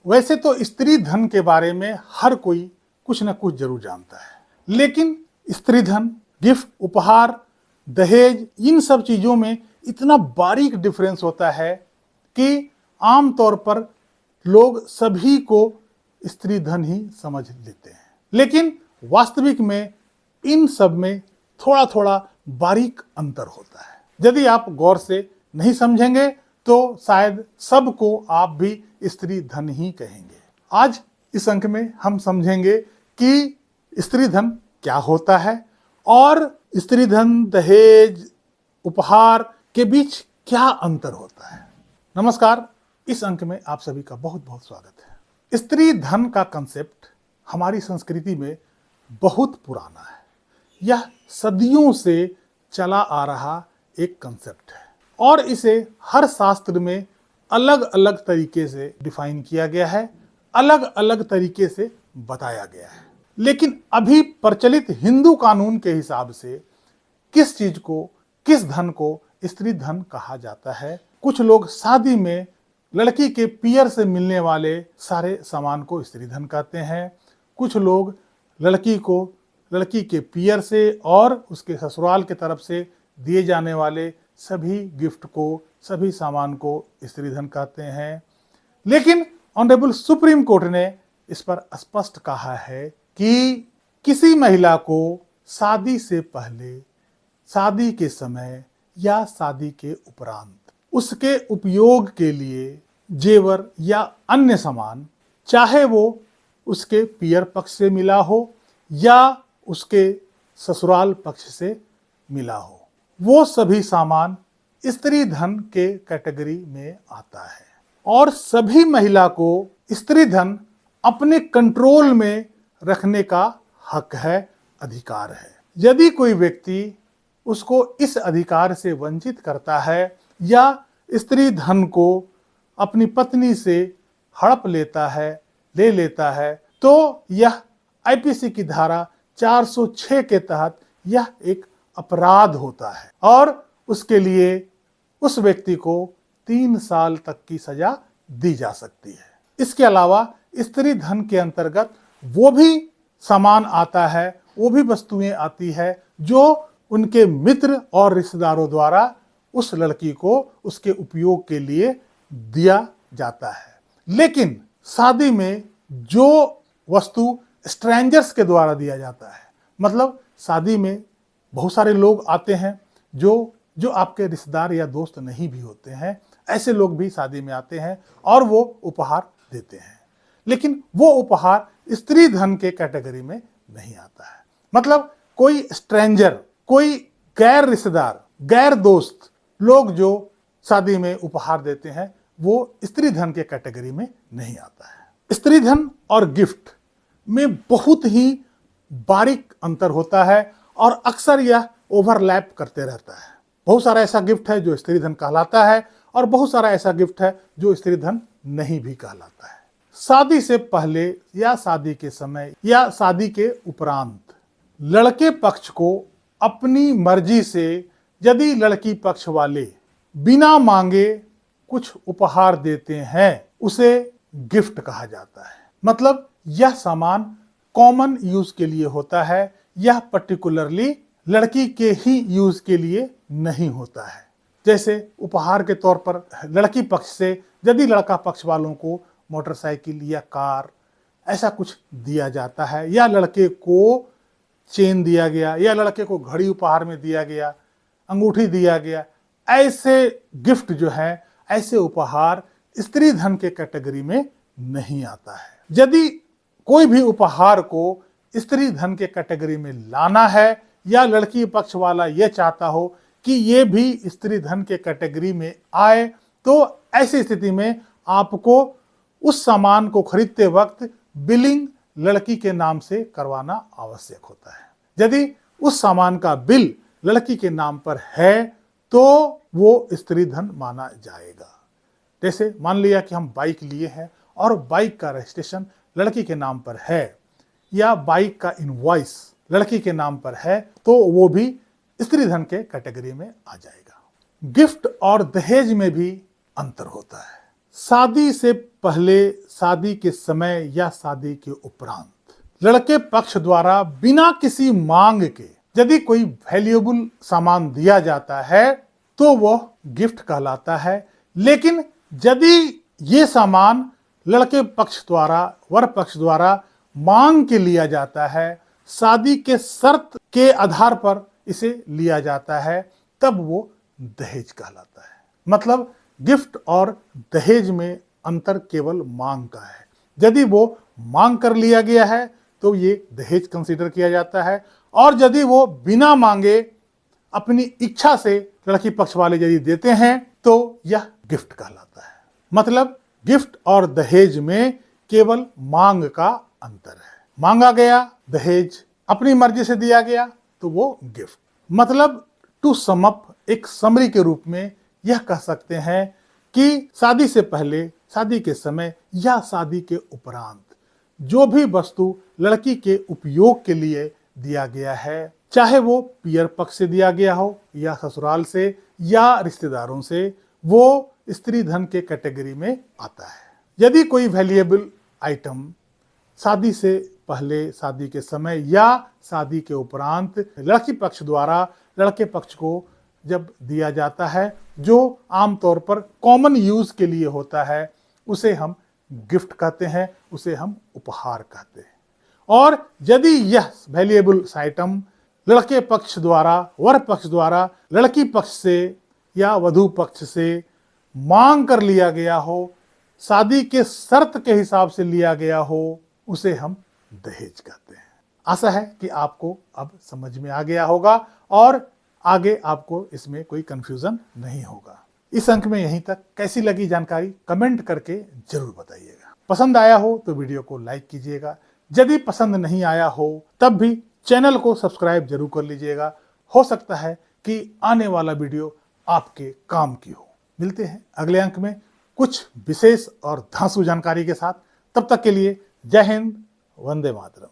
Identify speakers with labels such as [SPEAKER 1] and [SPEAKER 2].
[SPEAKER 1] वैसे तो स्त्री धन के बारे में हर कोई कुछ न कुछ जरूर जानता है, लेकिन स्त्री धन, गिफ्ट, उपहार, दहेज, इन सब चीजों में इतना बारीक डिफरेंस होता है कि आमतौर पर लोग सभी को स्त्री धन ही समझ लेते हैं। लेकिन वास्तविक में इन सब में थोड़ा थोड़ा बारीक अंतर होता है। यदि आप गौर से नहीं समझेंगे तो शायद सबको आप भी स्त्री धन ही कहेंगे। आज इस अंक में हम समझेंगे कि स्त्री धन क्या होता है और स्त्री धन, दहेज, उपहार के बीच क्या अंतर होता है। नमस्कार, इस अंक में आप सभी का बहुत बहुत स्वागत है। स्त्री धन का कंसेप्ट हमारी संस्कृति में बहुत पुराना है। यह सदियों से चला आ रहा एक कंसेप्ट है और इसे हर शास्त्र में अलग अलग तरीके से डिफाइन किया गया है, अलग अलग तरीके से बताया गया है। लेकिन अभी प्रचलित हिंदू कानून के हिसाब से किस चीज को, किस धन को स्त्री धन कहा जाता है। कुछ लोग शादी में लड़की के पियर से मिलने वाले सारे सामान को स्त्री धन कहते हैं। कुछ लोग लड़की के पियर से और उसके ससुराल की तरफ से दिए जाने वाले सभी गिफ्ट को, सभी सामान को स्त्री धन कहते हैं। लेकिन ऑनरेबल सुप्रीम कोर्ट ने इस पर स्पष्ट कहा है कि किसी महिला को शादी से पहले, शादी के समय या शादी के उपरांत उसके उपयोग के लिए जेवर या अन्य सामान, चाहे वो उसके पियर पक्ष से मिला हो या उसके ससुराल पक्ष से मिला हो, वो सभी सामान स्त्री धन के कैटेगरी में आता है। और सभी महिला को स्त्री धन अपने कंट्रोल में रखने का हक है, अधिकार है। यदि कोई व्यक्ति उसको इस अधिकार से वंचित करता है या स्त्री धन को अपनी पत्नी से हड़प लेता है, ले लेता है, तो यह आईपीसी की धारा 406 के तहत यह एक अपराध होता है और उसके लिए उस व्यक्ति को 3 साल तक की सजा दी जा सकती है। इसके अलावा स्त्री धन के अंतर्गत वो भी सामान आता है, वो भी वस्तुएं आती है जो उनके मित्र और रिश्तेदारों द्वारा उस लड़की को उसके उपयोग के लिए दिया जाता है। लेकिन शादी में जो वस्तु स्ट्रेंजर्स के द्वारा दिया जाता है, मतलब शादी में बहुत सारे लोग आते हैं जो आपके रिश्तेदार या दोस्त नहीं भी होते हैं, ऐसे लोग भी शादी में आते हैं और वो उपहार देते हैं। लेकिन वो उपहार स्त्री धन के कैटेगरी में नहीं आता है। मतलब कोई स्ट्रेंजर, कोई गैर रिश्तेदार, गैर दोस्त लोग जो शादी में उपहार देते हैं, वो स्त्री धन के कैटेगरी में नहीं आता है। स्त्री धन और गिफ्ट में बहुत ही बारीक अंतर होता है और अक्सर यह ओवरलैप करते रहता है। बहुत सारा ऐसा गिफ्ट है जो स्त्री धन कहलाता है और बहुत सारा ऐसा गिफ्ट है जो स्त्री धन नहीं भी कहलाता है। शादी से पहले या शादी के समय या शादी के उपरांत लड़के पक्ष को अपनी मर्जी से यदि लड़की पक्ष वाले बिना मांगे कुछ उपहार देते हैं, उसे गिफ्ट कहा जाता है। मतलब यह सामान कॉमन यूज के लिए होता है, यह पर्टिकुलरली लड़की के ही यूज के लिए नहीं होता है। जैसे उपहार के तौर पर लड़की पक्ष से यदि लड़का पक्ष वालों को मोटरसाइकिल या कार ऐसा कुछ दिया जाता है, या लड़के को चेन दिया गया, या लड़के को घड़ी उपहार में दिया गया, अंगूठी दिया गया, ऐसे गिफ्ट जो है, ऐसे उपहार स्त्री धन के कैटेगरी में नहीं आता है। यदि कोई भी उपहार को स्त्री धन के कैटेगरी में लाना है या लड़की पक्ष वाला यह चाहता हो कि ये भी स्त्री धन के कैटेगरी में आए, तो ऐसी स्थिति में आपको उस सामान को खरीदते वक्त बिलिंग लड़की के नाम से करवाना आवश्यक होता है। यदि उस सामान का बिल लड़की के नाम पर है तो वो स्त्री धन माना जाएगा। जैसे मान लिया कि हम बाइक लिए हैं और बाइक का रजिस्ट्रेशन लड़की के नाम पर है या बाइक का इनवॉइस लड़की के नाम पर है, तो वो भी स्त्री धन के कैटेगरी में आ जाएगा। गिफ्ट और दहेज में भी अंतर होता है। शादी से पहले, शादी के समय या शादी के उपरांत लड़के पक्ष द्वारा बिना किसी मांग के यदि कोई वैल्यूएबल सामान दिया जाता है तो वह गिफ्ट कहलाता है। लेकिन यदि ये सामान लड़के पक्ष द्वारा, वर पक्ष द्वारा मांग के लिया जाता है, शादी के शर्त के आधार पर इसे लिया जाता है, तब वो दहेज कहलाता है। मतलब गिफ्ट और दहेज में अंतर केवल मांग का है। यदि वो मांग कर लिया गया है तो ये दहेज कंसीडर किया जाता है, और यदि वो बिना मांगे अपनी इच्छा से लड़की पक्ष वाले यदि देते हैं तो यह गिफ्ट कहलाता है। मतलब गिफ्ट और दहेज में केवल मांग का अंतर है। मांगा गया दहेज, अपनी मर्जी से दिया गया तो वो गिफ्ट। मतलब टू सम अप, एक समरी के रूप में यह कह सकते हैं कि शादी से पहले, शादी के समय या शादी के उपरांत जो भी वस्तु लड़की के उपयोग के लिए दिया गया है, चाहे वो पियर पक्ष से दिया गया हो या ससुराल से या रिश्तेदारों से, वो स्त्री धन के कैटेगरी में आता है। यदि कोई वैल्यूएबल आइटम शादी से पहले, शादी के समय या शादी के उपरांत लड़की पक्ष द्वारा लड़के पक्ष को जब दिया जाता है, जो आमतौर पर कॉमन यूज के लिए होता है, उसे हम गिफ्ट कहते हैं, उसे हम उपहार कहते हैं। और यदि यह वैल्यूएबल आइटम लड़के पक्ष द्वारा, वर पक्ष द्वारा लड़की पक्ष से या वधू पक्ष से मांग कर लिया गया हो, शादी के शर्त के हिसाब से लिया गया हो, उसे हम दहेज कहते हैं। आशा है कि आपको अब समझ में आ गया होगा और आगे आपको इसमें कोई कंफ्यूजन नहीं होगा। इस अंक में यहीं तक। कैसी लगी जानकारी कमेंट करके जरूर बताइएगा। पसंद आया हो तो वीडियो को लाइक कीजिएगा। यदि पसंद नहीं आया हो तब भी चैनल को सब्सक्राइब जरूर कर लीजिएगा। हो सकता है कि आने वाला वीडियो आपके काम की हो। मिलते हैं अगले अंक में कुछ विशेष और धांसू जानकारी के साथ। तब तक के लिए जय हिंद, वंदे मातरम।